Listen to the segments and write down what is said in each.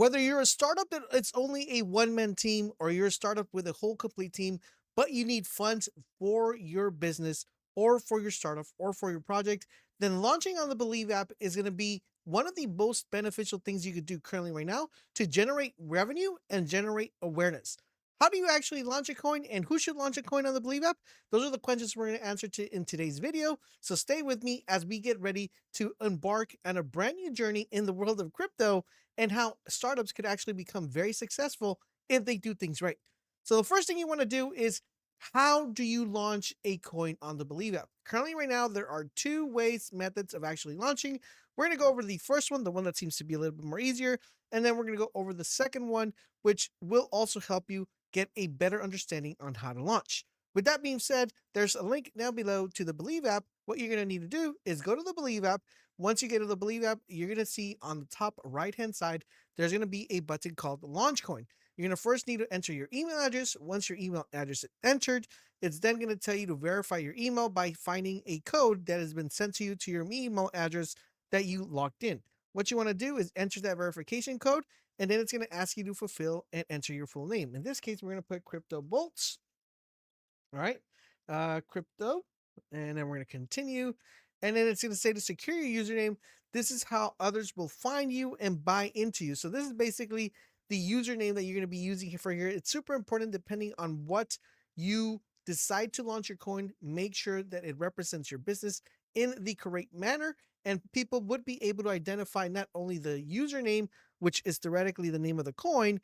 Whether you're a startup that it's only a one-man team or you're a startup with a whole complete team, but you need funds for your business or for your startup or for your project, then launching on the Believe app is going to be one of the most beneficial things you could do currently right now to generate revenue and generate awareness. How do you actually launch a coin and who should launch a coin on the Believe app? Those are the questions we're going to answer in today's video. So stay with me as we get ready to embark on a brand new journey in the world of crypto and how startups could actually become very successful if they do things right. So the first thing you want to do is, how do you launch a coin on the Believe app? Currently, right now, there are two methods of actually launching. We're going to go over the first one, the one that seems to be a little bit more easier, and then we're going to go over the second one, which will also help you get a better understanding on how to launch. With that being said, there's a link down below to the Believe app. What you're going to need to do is go to the Believe app. Once you get to the Believe app, you're going to see on the top right hand side, there's going to be a button called Launch Coin. You're going to first need to enter your email address. Once your email address is entered, it's then going to tell you to verify your email by finding a code that has been sent to you to your email address that you logged in. What you want to do is enter that verification code, and then it's going to ask you to fulfill and enter your full name. In this case, we're going to put Crypto Bolts. All right, crypto, and then we're going to continue. And then it's going to say to secure your username. This is how others will find you and buy into you. So this is basically the username that you're going to be using for here. It's super important depending on what you decide to launch your coin. Make sure that it represents your business in the correct manner. And people would be able to identify not only the username, which is theoretically the name of the coin,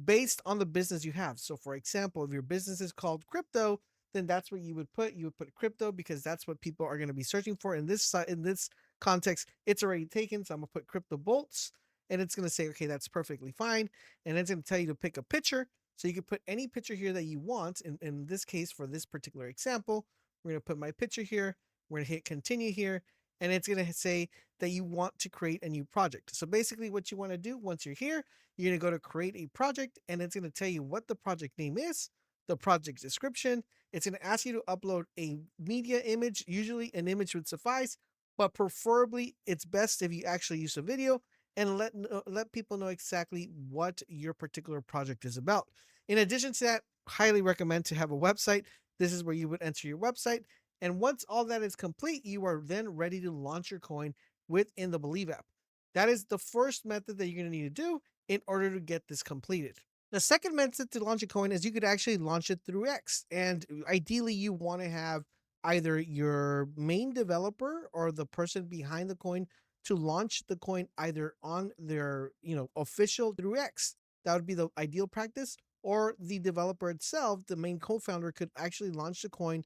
based on the business you have. So, for example, if your business is called crypto, then that's what you would put. You would put crypto because that's what people are going to be searching for. In this context, it's already taken. So I'm gonna put crypto bolts, and it's going to say, okay, that's perfectly fine. And it's going to tell you to pick a picture. So you can put any picture here that you want. In this case, for this particular example, we're going to put my picture here. We're going to hit continue here, and it's going to say that you want to create a new project. So basically, what you want to do once you're here, you're going to go to create a project, and it's going to tell you what the project name is, the project description. It's going to ask you to upload a media image. Usually an image would suffice, but preferably it's best if you actually use a video and let people know exactly what your particular project is about. In addition to that, highly recommend to have a website. This is where you would enter your website. And once all that is complete, you are then ready to launch your coin within the Believe app. That is the first method that you're going to need to do in order to get this completed. The second method to launch a coin is you could actually launch it through X. And ideally, you want to have either your main developer or the person behind the coin to launch the coin either on their, official through X. That would be the ideal practice. Or the developer itself, the main co-founder, could actually launch the coin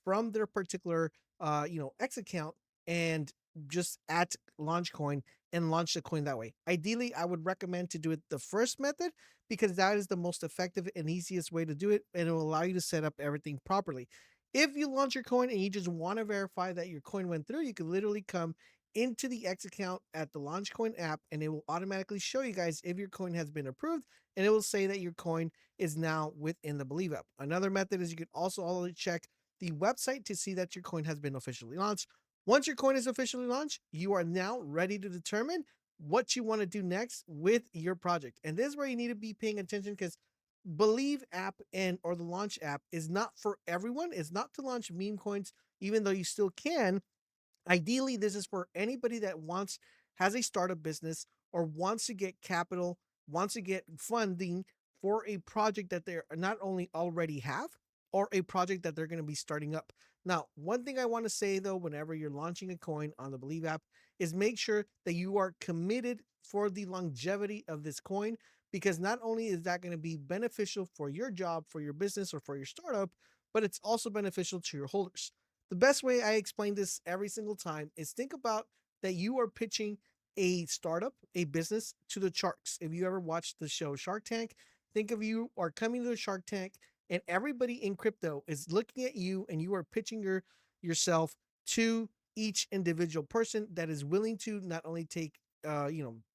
from their particular, X account and just at launch coin and launch the coin that way. Ideally, I would recommend to do it the first method because that is the most effective and easiest way to do it, and it will allow you to set up everything properly. If you launch your coin and you just want to verify that your coin went through, you can literally come into the X account at the Launch Coin app, and it will automatically show you guys if your coin has been approved, and it will say that your coin is now within the Believe app. Another method is you can also check the website to see that your coin has been officially launched. Once your coin is officially launched, you are now ready to determine what you want to do next with your project. And this is where you need to be paying attention because Believe app and or the launch app is not for everyone. It's not to launch meme coins, even though you still can. Ideally, this is for anybody that has a startup business or wants to get capital, wants to get funding for a project that they not only already have or a project that they're going to be starting up. Now, one thing I want to say though, whenever you're launching a coin on the Believe app, is make sure that you are committed for the longevity of this coin, because not only is that going to be beneficial for your job, for your business, or for your startup, but it's also beneficial to your holders. The best way I explain this every single time is think about that you are pitching a startup, a business to the sharks. If you ever watched the show Shark Tank, think of you are coming to the Shark Tank and everybody in crypto is looking at you and you are pitching yourself to each individual person that is willing to not only take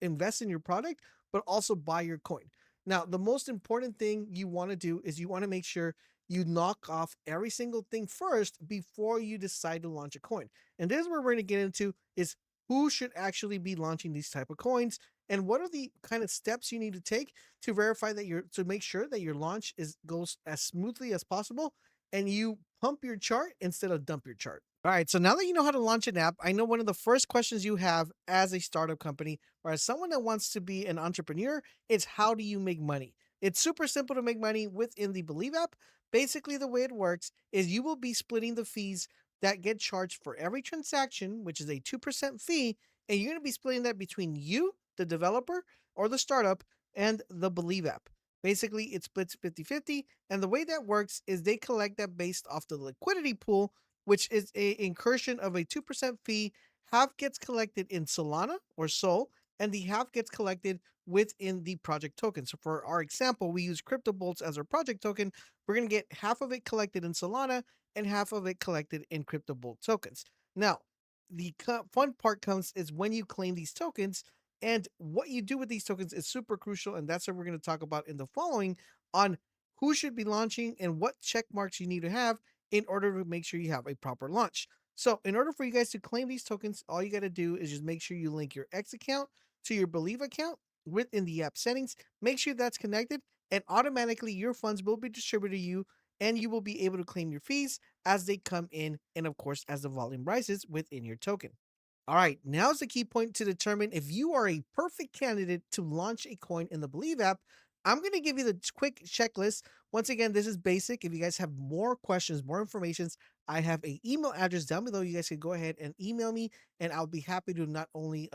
invest in your product but also buy your coin. Now, the most important thing you want to do is you want to make sure you knock off every single thing first before you decide to launch a coin. And this is where we're going to get into is who should actually be launching these type of coins and what are the kind of steps you need to take to verify that to make sure that your launch is goes as smoothly as possible and you pump your chart instead of dump your chart. All right, so now that you know how to launch an app, I know one of the first questions you have as a startup company or as someone that wants to be an entrepreneur is how do you make money? It's super simple to make money within the Believe app. Basically, the way it works is you will be splitting the fees that get charged for every transaction, which is a 2% fee, and you're going to be splitting that between you, the developer, or the startup, and the Believe app. Basically, it splits 50-50, and the way that works is they collect that based off the liquidity pool, which is a incursion of a 2% fee. Half gets collected in Solana or Sol, and the half gets collected within the project token. So for our example, we use CryptoBolts as our project token. We're going to get half of it collected in Solana and half of it collected in CryptoBolt tokens. Now, the fun part comes is when you claim these tokens, and what you do with these tokens is super crucial, and that's what we're going to talk about in the following on who should be launching and what check marks you need to have in order to make sure you have a proper launch. So, in order for you guys to claim these tokens, all you got to do is just make sure you link your X account to your Believe account within the app settings. Make sure that's connected, and automatically your funds will be distributed to you, and you will be able to claim your fees as they come in, and of course, as the volume rises within your token. All right, now's the key point to determine if you are a perfect candidate to launch a coin in the Believe app. I'm going to give you the quick checklist. Once again, this is basic. If you guys have more questions, more information, I have a email address down below. You guys can go ahead and email me, and I'll be happy to not only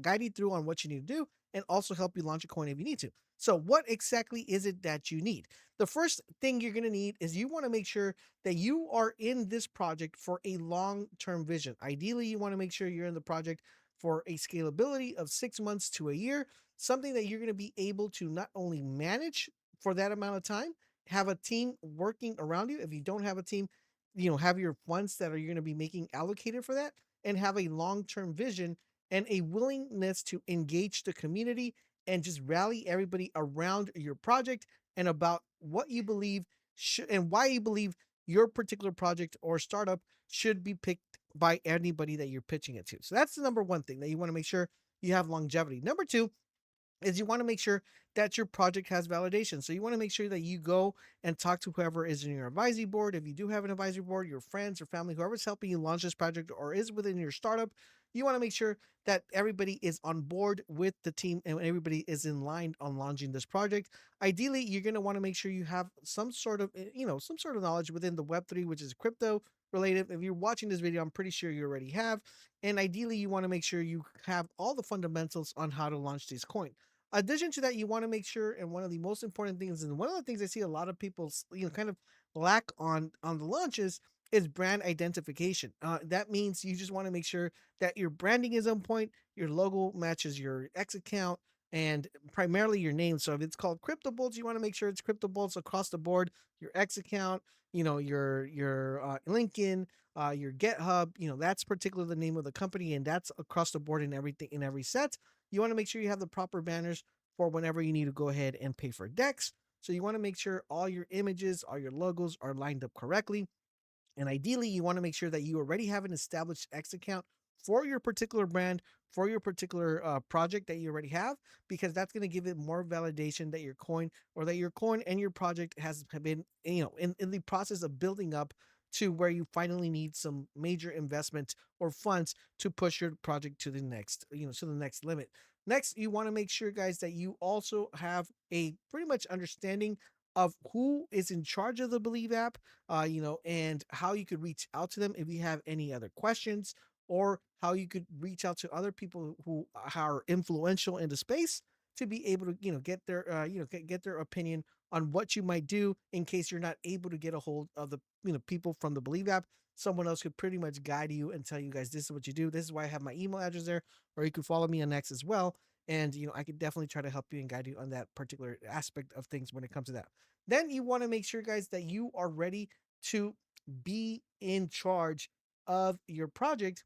guide you through on what you need to do, and also help you launch a coin if you need to. So, what exactly is it that you need? The first thing you're going to need is you want to make sure that you are in this project for a long-term vision. Ideally, you want to make sure you're in the project for a scalability of 6 months to a year, something that you're going to be able to not only manage for that amount of time, have a team working around you. If you don't have a team, have your funds that are you're going to be making allocated for that, and have a long-term vision and a willingness to engage the community and just rally everybody around your project and about what you believe and why you believe your particular project or startup should be picked by anybody that you're pitching it to. So that's the number one thing that you want to make sure you have longevity. Number two is you want to make sure that your project has validation. So you want to make sure that you go and talk to whoever is in your advisory board. If you do have an advisory board, your friends or family, whoever's helping you launch this project or is within your startup, you want to make sure that everybody is on board with the team and everybody is in line on launching this project. Ideally, you're going to want to make sure you have some sort of, some sort of knowledge within the Web3, which is crypto related. If you're watching this video, I'm pretty sure you already have. And ideally, you want to make sure you have all the fundamentals on how to launch this coin. Addition to that, you want to make sure, and one of the most important things, and one of the things I see a lot of people, kind of lack on the launches is brand identification. That means you just want to make sure that your branding is on point, your logo matches your X account, and primarily your name. So if it's called CryptoBolts, you want to make sure it's CryptoBolts across the board. Your X account, your LinkedIn, your GitHub, that's particularly the name of the company, and that's across the board in everything in every set. You want to make sure you have the proper banners for whenever you need to go ahead and pay for decks. So you want to make sure all your images, all your logos are lined up correctly. And ideally, you want to make sure that you already have an established X account for your particular brand, for your particular project that you already have, because that's going to give it more validation that your coin and your project has been, in the process of building up to where you finally need some major investment or funds to push your project to the next, to the next limit. Next, you want to make sure, guys, that you also have a pretty much understanding of who is in charge of the Believe app, and how you could reach out to them if you have any other questions, or how you could reach out to other people who are influential in the space to be able to, get their, get their opinion on what you might do in case you're not able to get a hold of the, people from the Believe app. Someone else could pretty much guide you and tell you guys this is what you do. This is why I have my email address there, or you could follow me on X as well. And I could definitely try to help you and guide you on that particular aspect of things when it comes to that. Then you want to make sure, guys, that you are ready to be in charge of your project.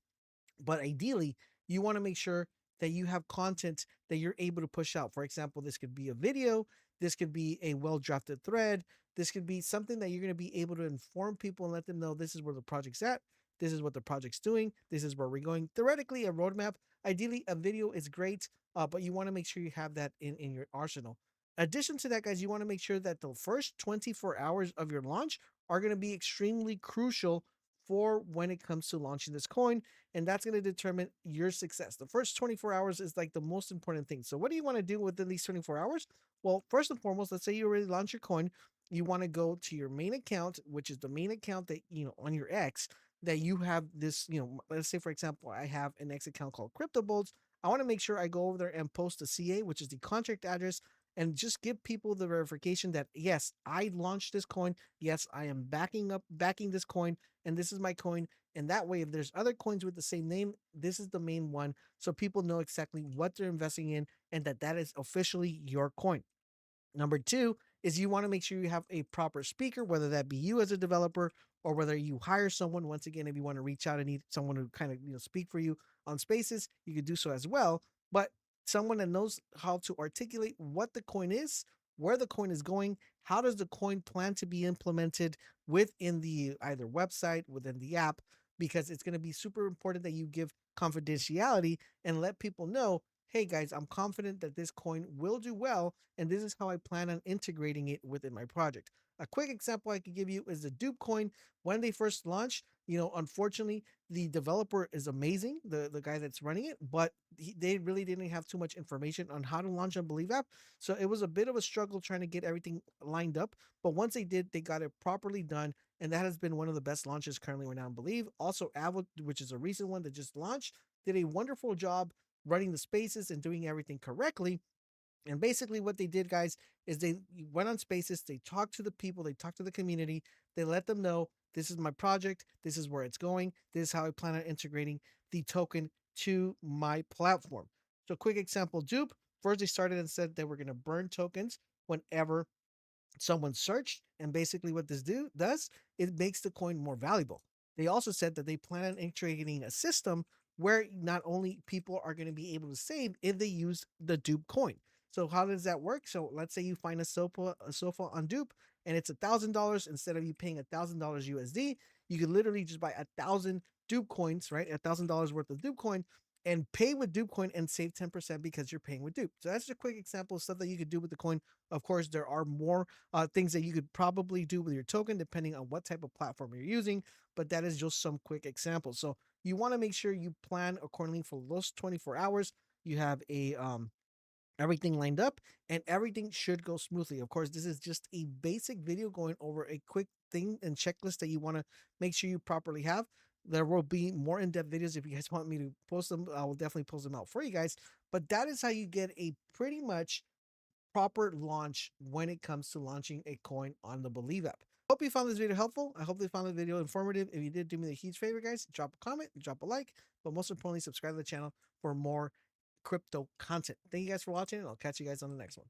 But ideally, you want to make sure that you have content that you're able to push out. For example, this could be a video, this could be a well drafted thread, this could be something that you're going to be able to inform people and let them know this is where the project's at. This is what the project's doing. This is where we're going. Theoretically, a roadmap. Ideally, a video is great, but you want to make sure you have that in your arsenal. Addition to that, guys, you want to make sure that the first 24 hours of your launch are going to be extremely crucial for when it comes to launching this coin, and that's going to determine your success. The first 24 hours is like the most important thing. So, what do you want to do within these 24 hours? Well, first and foremost, let's say you already launched your coin. You want to go to your main account, which is the main account that on your X that you have this. Let's say for example, I have an X account called CryptoBolts. I want to make sure I go over there and post the CA, which is the contract address, and just give people the verification that yes, I launched this coin. Yes, I am backing this coin, and this is my coin. And that way, if there's other coins with the same name, this is the main one, so people know exactly what they're investing in and that is officially your coin. Number two is you want to make sure you have a proper speaker, whether that be you as a developer or whether you hire someone. Once again, if you want to reach out and need someone who kind of speak for you on spaces, you could do so as well. But someone that knows how to articulate what the coin is, where the coin is going, how does the coin plan to be implemented within the either website, within the app, because it's going to be super important that you give confidentiality and let people know, hey guys, I'm confident that this coin will do well, and this is how I plan on integrating it within my project. A quick example I could give you is the Dupe coin. When they first launched, unfortunately, the developer is amazing, the guy that's running it, but they really didn't have too much information on how to launch a Believe app. So it was a bit of a struggle trying to get everything lined up. But once they did, they got it properly done. And that has been one of the best launches currently right now, I Believe. Also, AVO, which is a recent one that just launched, did a wonderful job running the spaces and doing everything correctly. And basically, what they did, guys, is they went on spaces, they talked to the people, they talked to the community, they let them know this is my project, this is where it's going, this is how I plan on integrating the token to my platform. So, quick example Dupe. First, they started and said they were going to burn tokens whenever someone searched, and basically what this do does, it makes the coin more valuable. They also said that they plan on integrating a system where not only people are going to be able to save if they use the dupe coin. So how does that work? So let's say you find a sofa on dupe and it's $1,000. Instead of you paying $1,000 USD, you could literally just buy 1,000 dupe coins, right? $1,000 worth of dupe coin, and pay with dupe coin and save 10% because you're paying with dupe. So that's just a quick example of stuff that you could do with the coin. Of course, there are more things that you could probably do with your token depending on what type of platform you're using, but that is just some quick examples. So you want to make sure you plan accordingly for those 24 hours. You have a everything lined up and everything should go smoothly. Of course, this is just a basic video going over a quick thing and checklist that you want to make sure you properly have. There will be more in-depth videos if you guys want me to post them. I will definitely post them out for you guys. But that is how you get a pretty much proper launch when it comes to launching a coin on the Believe app. Hope you found this video helpful. I hope you found the video informative. If you did, do me a huge favor, guys. Drop a comment, drop a like, but most importantly, subscribe to the channel for more crypto content. Thank you guys for watching, and I'll catch you guys on the next one.